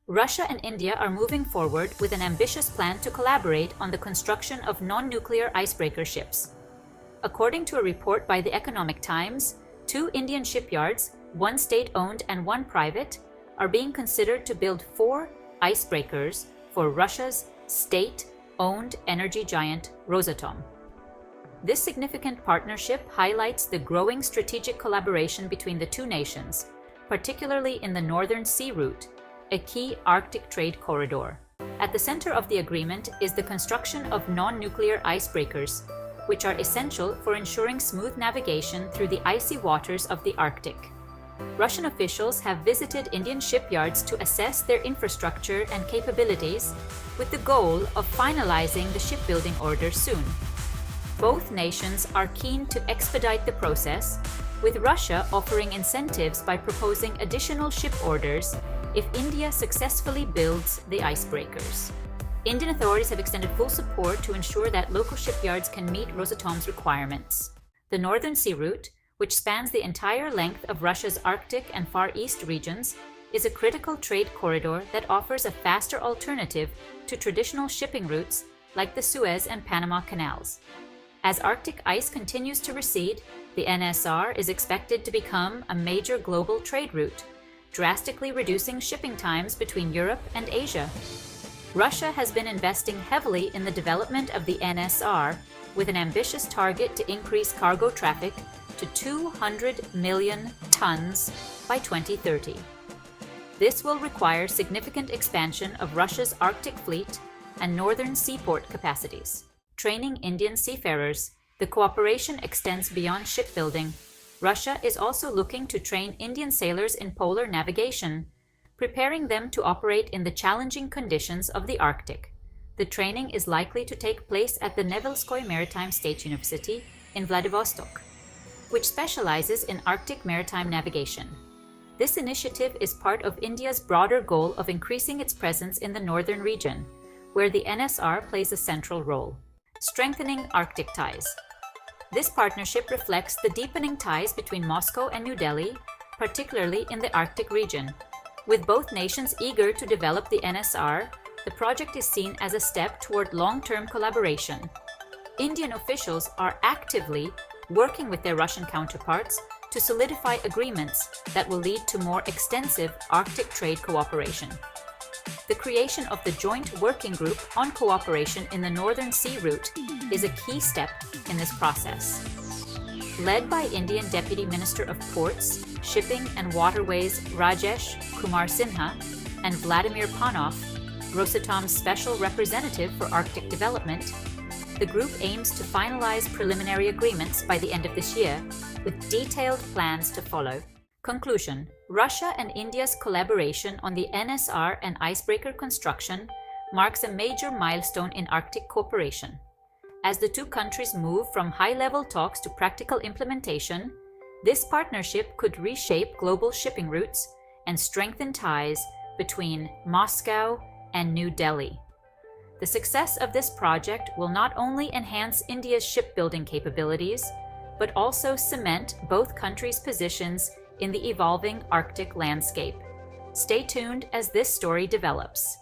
Russia and India are moving forward with an ambitious plan to collaborate on the construction of non-nuclear icebreaker ships. According to a report by the Economic Times, 2 Indian shipyards, one state-owned and one private, are being considered to build 4 icebreakers for Russia's state-owned energy giant Rosatom. This significant partnership highlights the growing strategic collaboration between the two nations, particularly in the Northern Sea Route, a key Arctic trade corridor. At the center of the agreement is the construction of non-nuclear icebreakers, which are essential for ensuring smooth navigation through the icy waters of the Arctic. Russian officials have visited Indian shipyards to assess their infrastructure and capabilities, with the goal of finalizing the shipbuilding order soon. Both nations are keen to expedite the process, with Russia offering incentives by proposing additional ship orders if India successfully builds the icebreakers. Indian authorities have extended full support to ensure that local shipyards can meet Rosatom's requirements. The Northern Sea Route, which spans the entire length of Russia's Arctic and Far East regions, is a critical trade corridor that offers a faster alternative to traditional shipping routes like the Suez and Panama canals. As Arctic ice continues to recede, the NSR is expected to become a major global trade route, drastically reducing shipping times between Europe and Asia. Russia has been investing heavily in the development of the NSR, with an ambitious target to increase cargo traffic to 200 million tons by 2030. This will require significant expansion of Russia's Arctic fleet and northern seaport capacities. Training Indian seafarers, the cooperation extends beyond shipbuilding. Russia is also looking to train Indian sailors in polar navigation, preparing them to operate in the challenging conditions of the Arctic. The training is likely to take place at the Nevelskoye Maritime State University in Vladivostok, which specializes in Arctic maritime navigation. This initiative is part of India's broader goal of increasing its presence in the northern region, where the NSR plays a central role. Strengthening Arctic ties. This partnership reflects the deepening ties between Moscow and New Delhi, particularly in the Arctic region. With both nations eager to develop the NSR, the project is seen as a step toward long-term collaboration. Indian officials are actively working with their Russian counterparts to solidify agreements that will lead to more extensive Arctic trade cooperation. The creation of the Joint Working Group on Cooperation in the Northern Sea Route is a key step in this process. Led by Indian Deputy Minister of Ports, Shipping and Waterways Rajesh Kumar Sinha and Vladimir Panov, Rosatom's Special Representative for Arctic Development, the group aims to finalize preliminary agreements by the end of this year, with detailed plans to follow. Conclusion: Russia and India's collaboration on the NSR and icebreaker construction marks a major milestone in Arctic cooperation. As the two countries move from high-level talks to practical implementation, this partnership could reshape global shipping routes and strengthen ties between Moscow and New Delhi. The success of this project will not only enhance India's shipbuilding capabilities, but also cement both countries' positions in the evolving Arctic landscape. Stay tuned as this story develops.